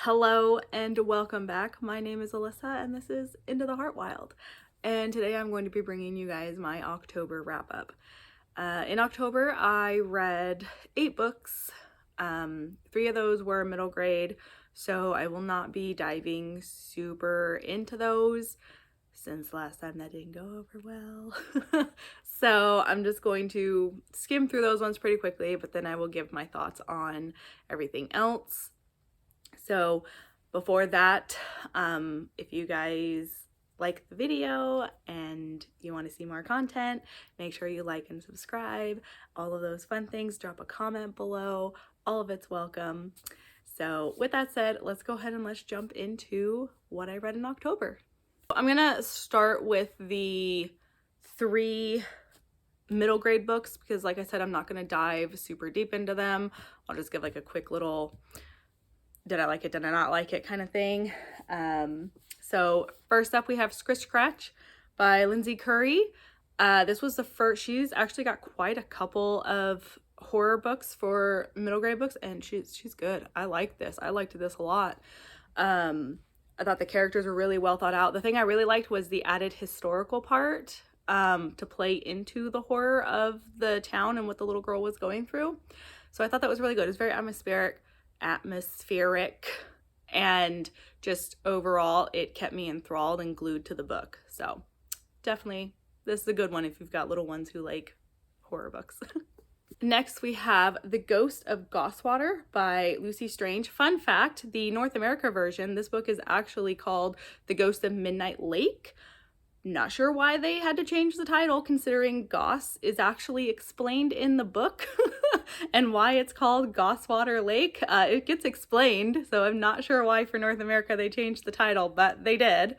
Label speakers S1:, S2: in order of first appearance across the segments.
S1: Hello and welcome back. My name is Alyssa and this is Into the Heart Wild. And today I'm going to be bringing you guys my October wrap up. In October, I read 8 books. 3 of those were middle grade, so I will not be diving super into those since last time that didn't go over well. So I'm just going to skim through those ones pretty quickly, but then I will give my thoughts on everything else. So before that, if you guys like the video and you want to see more content, make sure you like and subscribe, all of those fun things. Drop a comment below, all of it's welcome. So with that said, let's go ahead and let's jump into what I read in October. I'm gonna start with the 3 middle grade books because, like I said, I'm not gonna dive super deep into them. I'll just give like a quick little did I like it, did I not like it kind of thing. So first up we have Skritch Scratch by Lindsay Curry. This was the first, she's actually got quite a couple of horror books for middle grade books, and she's good. I liked this a lot. I thought the characters were really well thought out. The thing I really liked was the added historical part to play into the horror of the town and what the little girl was going through. So I thought that was really good. It was very atmospheric, and just overall it kept me enthralled and glued to the book. So definitely this is a good one if you've got little ones who like horror books. Next we have The Ghost of Goswater by Lucy Strange. Fun fact, the North America version, this book is actually called The Ghost of Midnight Lake. Not sure why they had to change the title, considering Goss is actually explained in the book and why it's called Goswater Lake. It gets explained, so I'm not sure why for North America they changed the title, but they did.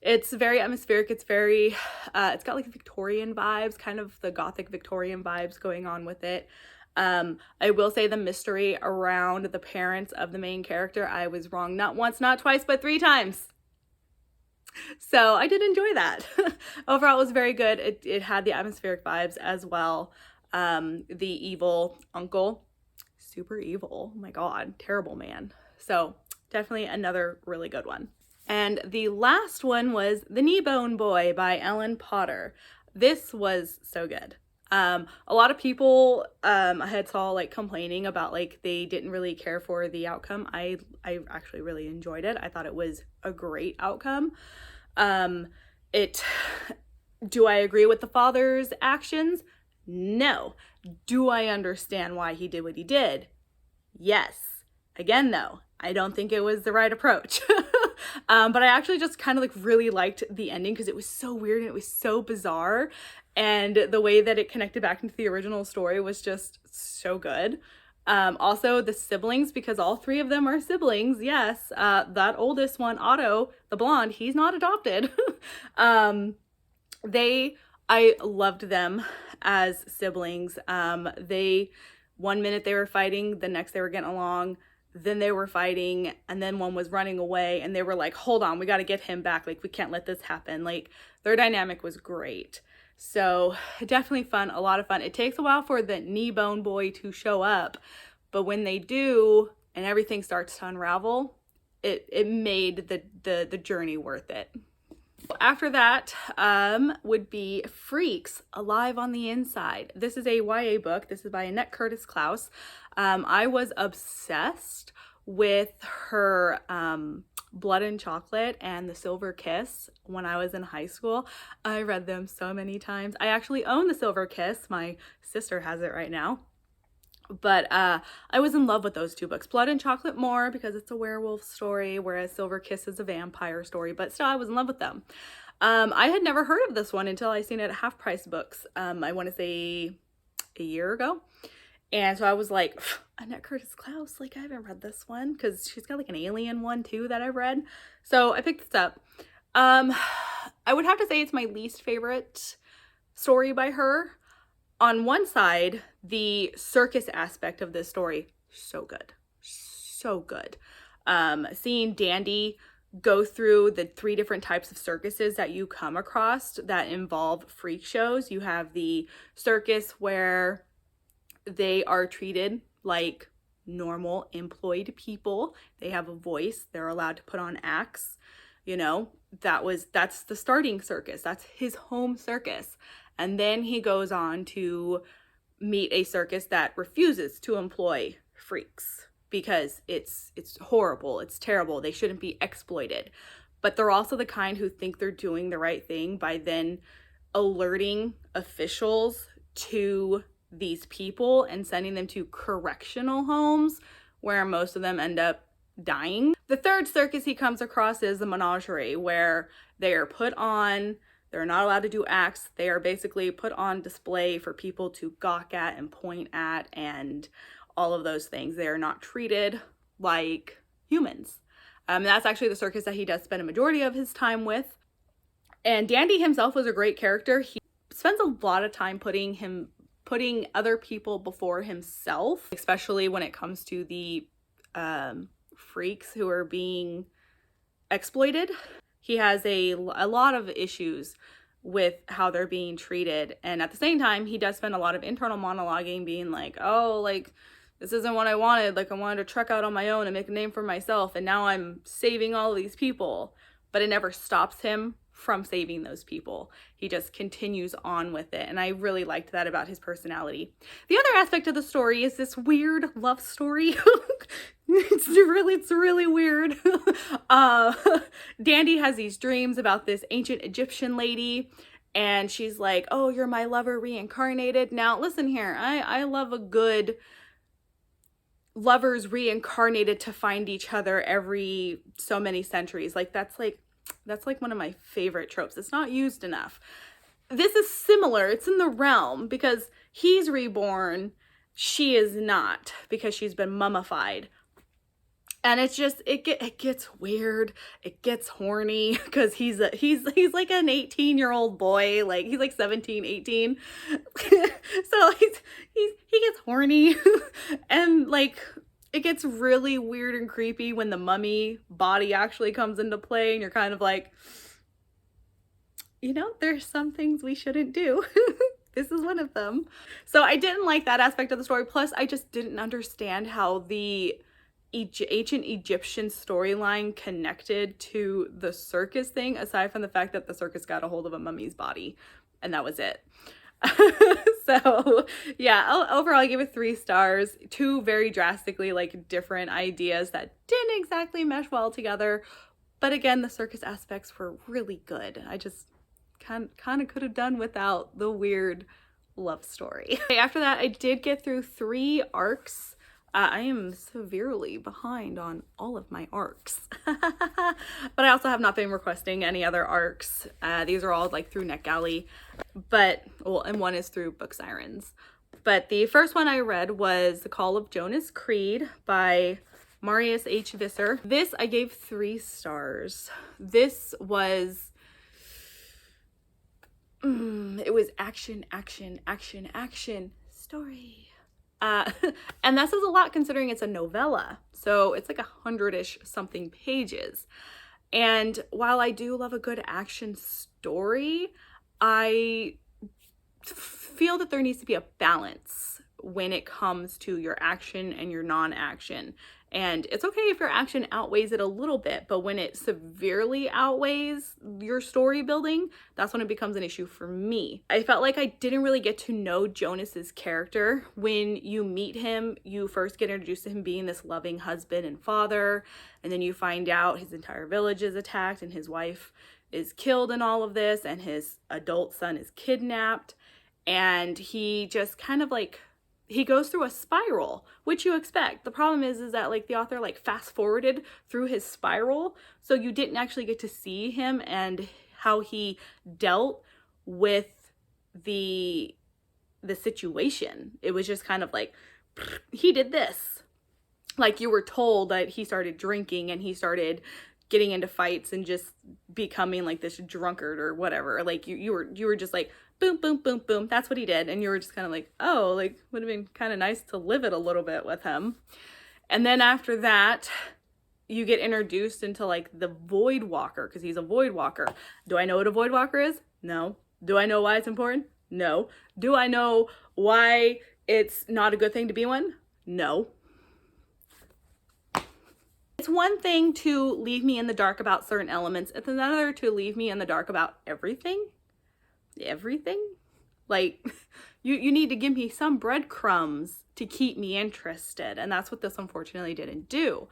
S1: It's very atmospheric. It's very, it's got like Victorian vibes, kind of the Gothic Victorian vibes going on with it. I will say the mystery around the parents of the main character, I was wrong not once, not twice, but 3 times. So I did enjoy that. Overall, it was very good. It had the atmospheric vibes as well. The evil uncle, super evil. Oh my God, terrible man. So definitely another really good one. And the last one was The Kneebone Boy by Ellen Potter. This was so good. A lot of people I had saw like complaining about like they didn't really care for the outcome. I actually really enjoyed it. I thought it was a great outcome. Do I agree with the father's actions? No. Do I understand why he did what he did? Yes. Again, though, I don't think it was the right approach. But I actually just kind of like really liked the ending because it was so weird and it was so bizarre. And the way that it connected back into the original story was just so good. Also the siblings, because all 3 of them are siblings. Yes. That oldest one, Otto, the blonde, he's not adopted. I loved them as siblings. One minute they were fighting, the next they were getting along, then they were fighting, and then one was running away, and they were like, hold on, we got to get him back. Like, we can't let this happen. Like, their dynamic was great. So definitely fun, a lot of fun. It takes a while for the Kneebone Boy to show up, but when they do and everything starts to unravel, it made the journey worth it. After that would be Freaks, Alive on the Inside. This is a YA book. This is by Annette Curtis Klaus. I was obsessed with her Blood and Chocolate and The Silver Kiss when I was in high school. I read them so many times. I actually own The Silver Kiss. My sister has it right now. But I was in love with those 2 books. Blood and Chocolate more because it's a werewolf story, whereas Silver Kiss is a vampire story, but still I was in love with them. I had never heard of this one until I seen it at Half Price Books. I want to say a year ago. And so I was like, Annette Curtis Klaus, like I haven't read this one because she's got like an alien one too that I've read. So I picked this up. I would have to say it's my least favorite story by her. On one side, the circus aspect of this story, so good. So good. Seeing Dandy go through the 3 different types of circuses that you come across that involve freak shows. You have the circus where they are treated like normal employed people. They have a voice. They're allowed to put on acts. You know, that's the starting circus. That's his home circus. And then he goes on to meet a circus that refuses to employ freaks because it's horrible, it's terrible, they shouldn't be exploited. But they're also the kind who think they're doing the right thing by then alerting officials to these people and sending them to correctional homes where most of them end up dying. The third circus he comes across is the menagerie, where they are put on, they're not allowed to do acts, they are basically put on display for people to gawk at and point at and all of those things. They are not treated like humans. That's actually the circus that he does spend a majority of his time with. And Dandy himself was a great character. He spends a lot of time putting other people before himself, especially when it comes to the freaks who are being exploited. He has a lot of issues with how they're being treated. And at the same time, he does spend a lot of internal monologuing, being like, oh, like, this isn't what I wanted. Like, I wanted to trek out on my own and make a name for myself. And now I'm saving all of these people. But it never stops him from saving those people. He just continues on with it. And I really liked that about his personality. The other aspect of the story is this weird love story. It's really weird. Dandy has these dreams about this ancient Egyptian lady. And she's like, oh, you're my lover reincarnated. Now, listen here. I love a good lovers reincarnated to find each other every so many centuries. Like, that's like one of my favorite tropes. It's not used enough. This is similar. It's in the realm because he's reborn. She is not, because she's been mummified. And it's just, it gets weird. It gets horny because he's like an 18-year-old boy. Like, he's like 17, 18. So he gets horny. And like, it gets really weird and creepy when the mummy body actually comes into play. And you're kind of like, you know, there's some things we shouldn't do. This is one of them. So I didn't like that aspect of the story. Plus, I just didn't understand how the ancient Egyptian storyline connected to the circus thing, aside from the fact that the circus got a hold of a mummy's body, and that was it. So yeah, overall I gave it 3 stars. 2 very drastically like different ideas that didn't exactly mesh well together, but again, the circus aspects were really good. I just kind of could have done without the weird love story. After that, I did get through 3 arcs. I am severely behind on all of my arcs. But I also have not been requesting any other arcs. These are all like through NetGalley, and one is through Book Sirens. But the first one I read was The Call of Jonas Creed by Marius H. Visser. This I gave 3 stars. This was it was action story. And that says a lot considering it's a novella. So it's like 100-ish something pages. And while I do love a good action story, I feel that there needs to be a balance when it comes to your action and your non-action. And it's okay if your action outweighs it a little bit, but when it severely outweighs your story building, that's when it becomes an issue for me. I felt like I didn't really get to know Jonas's character. When you meet him, you first get introduced to him being this loving husband and father, and then you find out his entire village is attacked and his wife is killed in all of this, and his adult son is kidnapped, and he just kind of like, he goes through a spiral, which you expect. The problem is that like the author like fast forwarded through his spiral, so you didn't actually get to see him and how he dealt with the situation. It was just kind of like, he did this. Like, you were told that he started drinking and he started getting into fights and just becoming like this drunkard or whatever. Like you were just like, boom, boom, boom, boom. That's what he did. And you were just kind of like, oh, like, would have been kind of nice to live it a little bit with him. And then after that, you get introduced into like the Void Walker, because he's a Void Walker. Do I know what a Void Walker is? No. Do I know why it's important? No. Do I know why it's not a good thing to be one? No. It's one thing to leave me in the dark about certain elements. It's another to leave me in the dark about everything. Everything? Like, you need to give me some breadcrumbs to keep me interested. And that's what this unfortunately didn't do.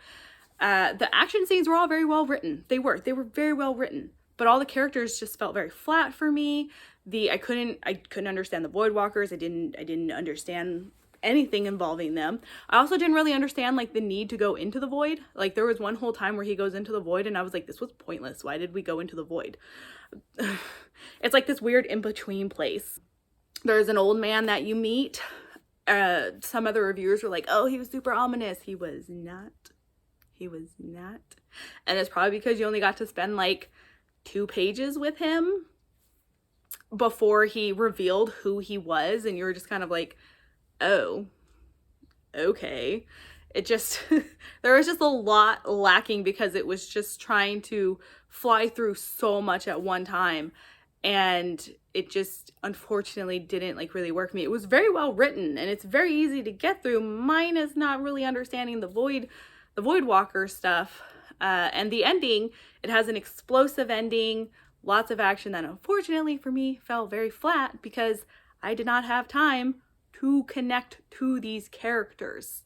S1: The action scenes were all very well written. They were very well written. But all the characters just felt very flat for me. I couldn't understand the Voidwalkers. I didn't understand anything involving them. I also didn't really understand like the need to go into the void. Like there was one whole time where he goes into the void and I was like, this was pointless. Why did we go into the void? It's like this weird in-between place. There's an old man that you meet. Some other reviewers were like, oh, he was super ominous. He was not. And it's probably because you only got to spend like 2 pages with him before he revealed who he was, and you were just kind of like, oh, okay. It just, there was just a lot lacking because it was just trying to fly through so much at one time, and it just unfortunately didn't like really work for me. It was very well written and it's very easy to get through, minus not really understanding the Voidwalker stuff. And the ending, it has an explosive ending, lots of action that unfortunately for me fell very flat because I did not have time to connect to these characters.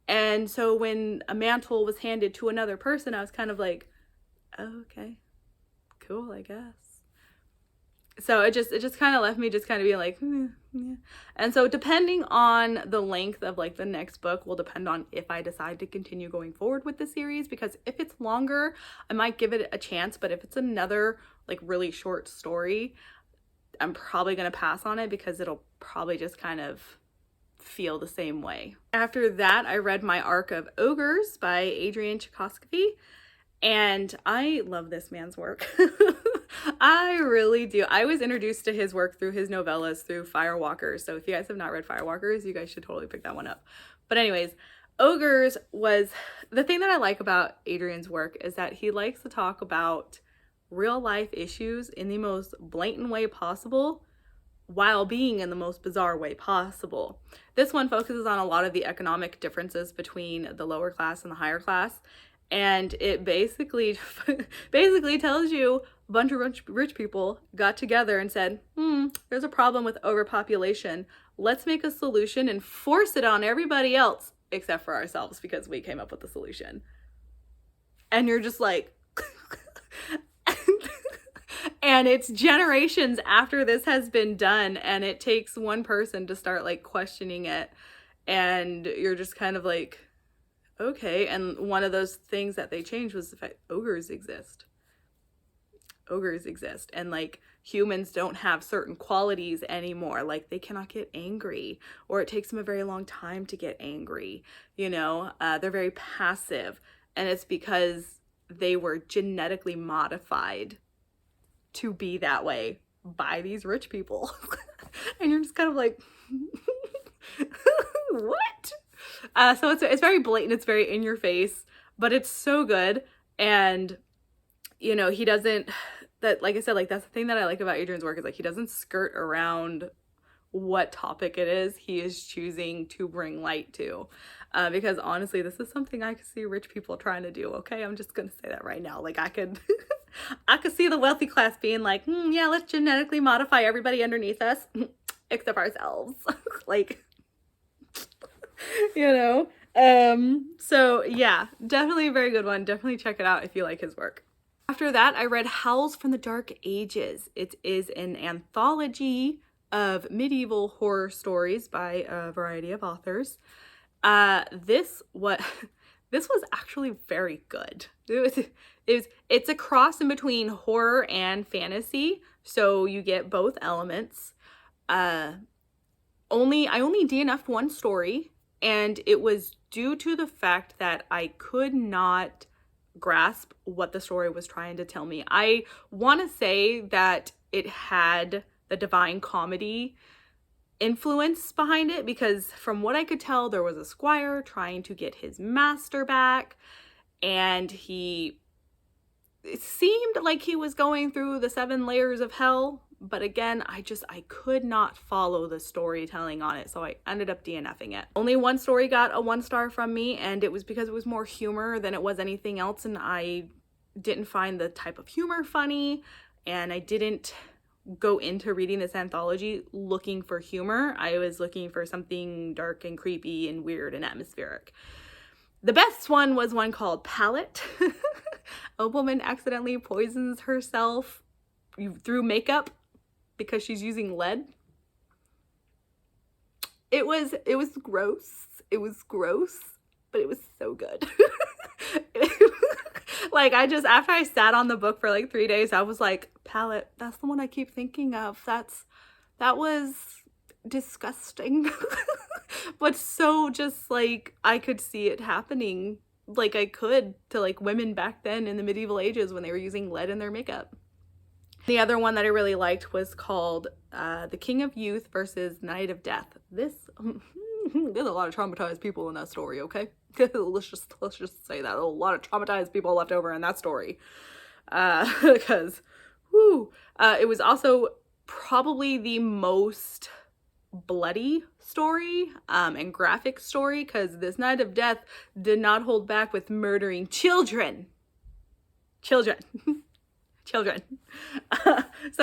S1: And so when a mantle was handed to another person, I was kind of like, oh, okay, cool, I guess. So it just kind of left me just kind of being like, yeah. And so depending on the length of like the next book will depend on if I decide to continue going forward with the series, because if it's longer, I might give it a chance. But if it's another like really short story, I'm probably going to pass on it because it'll probably just kind of feel the same way. After that, I read My Arc of Ogres by Adrian Tchaikovsky, and I love this man's work. I really do. I was introduced to his work through his novellas, through Firewalkers. So if you guys have not read Firewalkers, you guys should totally pick that one up. But anyways, Ogres was, the thing that I like about Adrian's work is that he likes to talk about real life issues in the most blatant way possible while being in the most bizarre way possible. This one focuses on a lot of the economic differences between the lower class and the higher class. And it basically tells you a bunch of rich people got together and said, there's a problem with overpopulation. Let's make a solution and force it on everybody else except for ourselves because we came up with the solution. And you're just like, and it's generations after this has been done, and it takes one person to start like questioning it, and you're just kind of like, okay. And one of those things that they changed was the fact ogres exist, and like humans don't have certain qualities anymore. Like they cannot get angry, or it takes them a very long time to get angry. They're very passive, and it's because they were genetically modified to be that way by these rich people. And you're just kind of like, what? So it's very blatant, it's very in your face, but it's so good. And he doesn't, that, like I said, like that's the thing that I like about Adrian's work, is like he doesn't skirt around what topic it is he is choosing to bring light to. Because honestly, this is something I could see rich people trying to do. Okay, I'm just gonna say that right now. Like I could see the wealthy class being like, yeah, let's genetically modify everybody underneath us except ourselves. Like, so yeah, definitely a very good one. Definitely check it out if you like his work. After that, I read Howls from the Dark Ages. It is an anthology of medieval horror stories by a variety of authors. This was actually very good. It's a cross in between horror and fantasy, so you get both elements. I only DNF'd one story, and it was due to the fact that I could not grasp what the story was trying to tell me. I want to say that it had the Divine Comedy influence behind it, because from what I could tell, there was a squire trying to get his master back, and it seemed like he was going through the 7 layers of hell, but again, I could not follow the storytelling on it, so I ended up DNFing it. Only one story got a 1 star from me, and it was because it was more humor than it was anything else, and I didn't find the type of humor funny, and I didn't go into reading this anthology looking for humor. I was looking for something dark and creepy and weird and atmospheric. The best one was one called Palette. A woman accidentally poisons herself through makeup because she's using lead. It was gross. It was gross, but it was so good. Like, after I sat on the book for like 3 days, I was like, Palette, that's the one I keep thinking of. That was disgusting. But so just like, I could see it happening like I could to like women back then in the medieval ages when they were using lead in their makeup. The other one that I really liked was called The King of Youth versus Knight of Death. There's a lot of traumatized people in that story, okay? let's just say that. A lot of traumatized people left over in that story. Because, it was also probably the most bloody story and graphic story, because this Knight of Death did not hold back with murdering children. So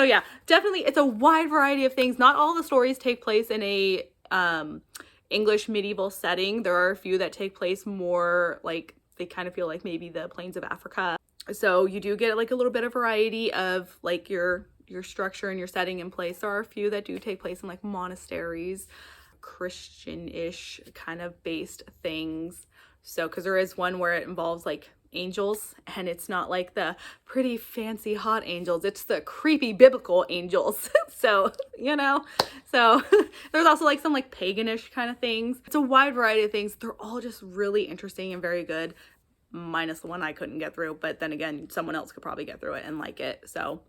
S1: yeah, definitely it's a wide variety of things. Not all the stories take place in a English medieval setting. There are a few that take place more like, they kind of feel like maybe the plains of Africa. So you do get like a little bit of variety of like your structure and your setting in place. There are a few that do take place in like monasteries, Christian-ish kind of based things. So, because there is one where it involves like angels, and it's not like the pretty fancy hot angels, it's the creepy biblical angels. So there's also like some like paganish kind of things. It's a wide variety of things. They're all just really interesting and very good, minus the one I couldn't get through, but then again, someone else could probably get through it and like it. So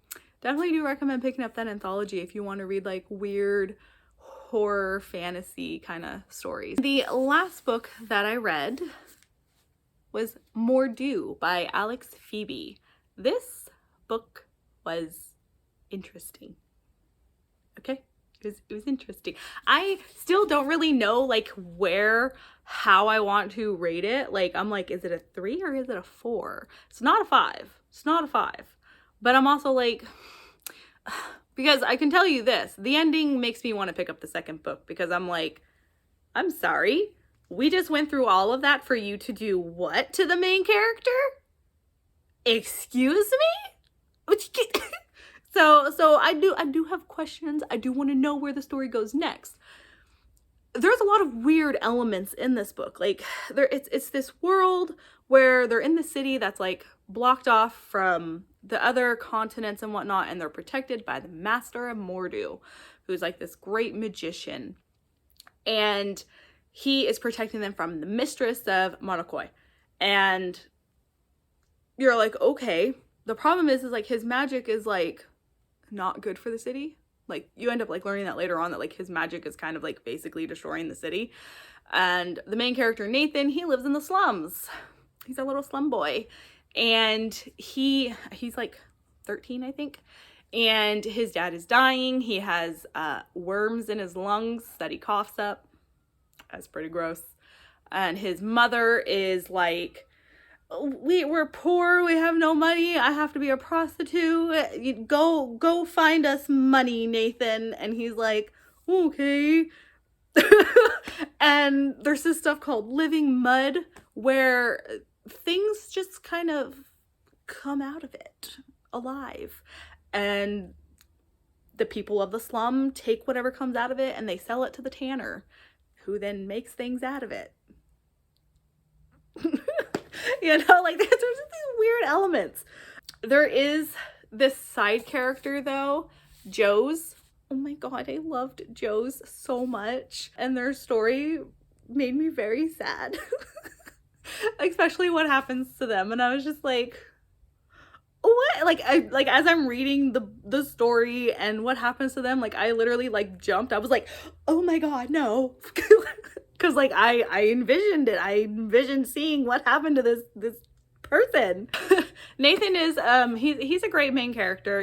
S1: definitely do recommend picking up that anthology if you want to read like weird horror fantasy kind of stories. The last book that I read was Mor'du by Alex Phoebe. This book was interesting. Okay? It was interesting. I still don't really know like how I want to rate it. Like, I'm like, is it a 3 or is it a 4? It's not a 5. It's not a 5. But I'm also like, because I can tell you this, the ending makes me want to pick up the second book, because I'm like, I'm sorry, we just went through all of that for you to do what to the main character? Excuse me? So I do have questions. I do want to know where the story goes next. There's a lot of weird elements in this book. Like, it's this world where they're in the city that's like blocked off from the other continents and whatnot, and they're protected by the Master of Mor'du, who's like this great magician, and he is protecting them from the mistress of Monokoi. And you're like, okay, the problem is like his magic is like not good for the city. Like, you end up like learning that later on, that like his magic is kind of like basically destroying the city. And the main character, Nathan, he lives in the slums. He's a little slum boy, and he's like 13, I think, and his dad is dying. He has worms in his lungs that he coughs up. That's pretty gross. And his mother is like, we're poor, we have no money, I have to be a prostitute, you go find us money, Nathan. And he's like, okay. And there's this stuff called living mud, where things just kind of come out of it alive, and the people of the slum take whatever comes out of it and they sell it to the tanner, who then makes things out of it. Like, there's just these weird elements. There is this side character though, Joe's. Oh my god, I loved Joe's so much, and their story made me very sad. Especially what happens to them, and I was just like, what? Like, as I'm reading the story and what happens to them, like, I literally like jumped. I was like, oh my god, no. Because like I envisioned it. I envisioned seeing what happened to this person. Nathan is he's a great main character,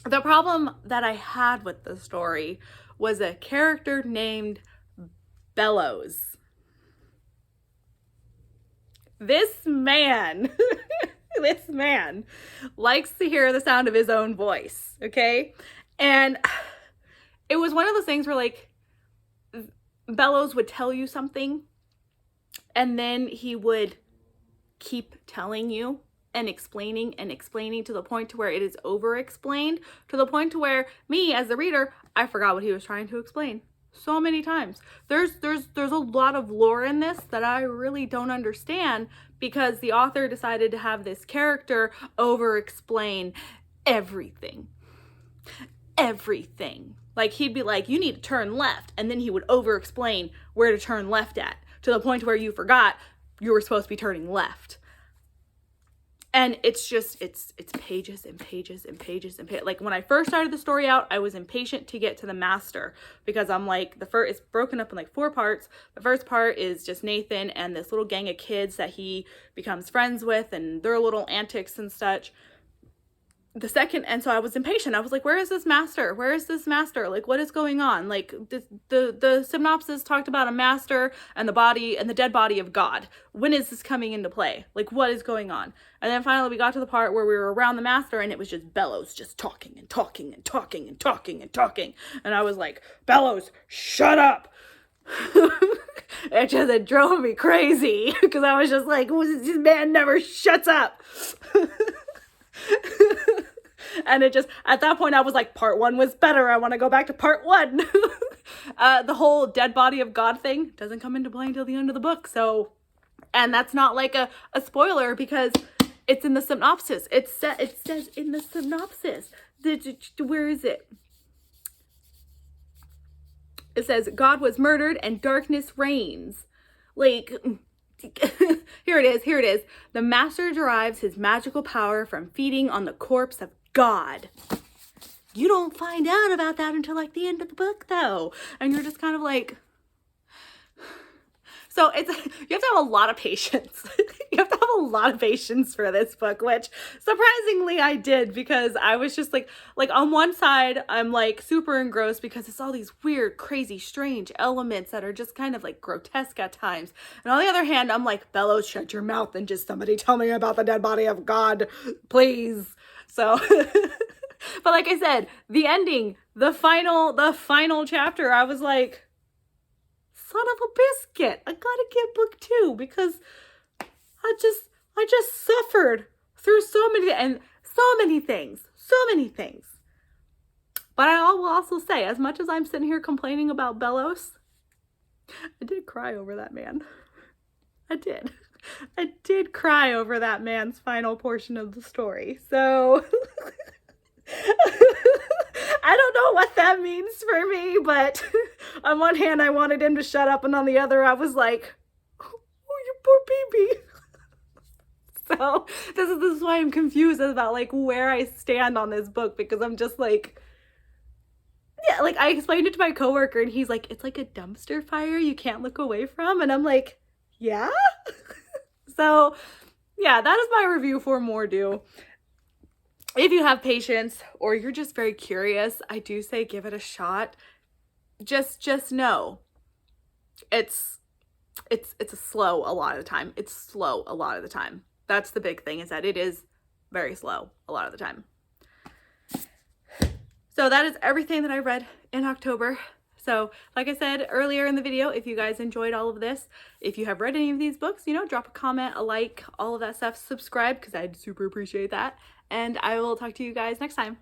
S1: The problem that I had with the story was a character named Bellows. This man, this man likes to hear the sound of his own voice, okay? And it was one of those things where, like, Bellows would tell you something and then he would keep telling you and explaining to the point to where it is over explained, to the point to where me as the reader, I forgot what he was trying to explain so many times. There's a lot of lore in this that I really don't understand, because the author decided to have this character over explain everything. Like, he'd be like, you need to turn left, and then he would over explain where to turn left at, to the point where you forgot you were supposed to be turning left. And it's just, it's pages and pages and pages and pages. Like, when I first started the story out, I was impatient to get to the master, because I'm like, it's broken up in like 4 parts. The first part is just Nathan and this little gang of kids that he becomes friends with and their little antics and such. The second, and so I was impatient. I was like, where is this master? Where is this master? Like, what is going on? Like, the synopsis talked about a master and the body and the dead body of God. When is this coming into play? Like, what is going on? And then finally we got to the part where we were around the master, and it was just Bellows just talking and talking and talking and talking and talking. And I was like, Bellows, shut up. It drove me crazy, because I was just like, this man never shuts up. And it just, at that point I was like, part 1 was better. I want to go back to part 1. The whole dead body of God thing doesn't come into play until the end of the book. So, and that's not like a spoiler, because it's in the synopsis. It says in the synopsis. Where is it? It says, God was murdered and darkness reigns. Like, here it is. The master derives his magical power from feeding on the corpse of God. You don't find out about that until like the end of the book, though. And you're just kind of like, so you have to have a lot of patience. You have to have a lot of patience for this book, which surprisingly I did, because I was just like on one side, I'm like super engrossed because it's all these weird, crazy, strange elements that are just kind of like grotesque at times. And on the other hand, I'm like, Bellows, shut your mouth and just somebody tell me about the dead body of God, please. So, but like I said, the ending, the final chapter, I was like, son of a biscuit, I gotta get book 2, because I just suffered through so many things. But I will also say, as much as I'm sitting here complaining about Bellows, I did cry over that man. I did cry over that man's final portion of the story. So I don't know what that means for me, but on one hand I wanted him to shut up, and on the other I was like, oh, you poor baby. So this is why I'm confused about like where I stand on this book, because I'm just like, yeah, like I explained it to my coworker and he's like, it's like a dumpster fire you can't look away from, and I'm like, yeah. So yeah, that is my review for Mor'du. If you have patience or you're just very curious, I do say give it a shot. Just know it's slow a lot of the time. It's slow a lot of the time. That's the big thing, is that it is very slow a lot of the time. So that is everything that I read in October. So like I said earlier in the video, if you guys enjoyed all of this, if you have read any of these books, you know, drop a comment, a like, all of that stuff, subscribe, because I'd super appreciate that. And I will talk to you guys next time.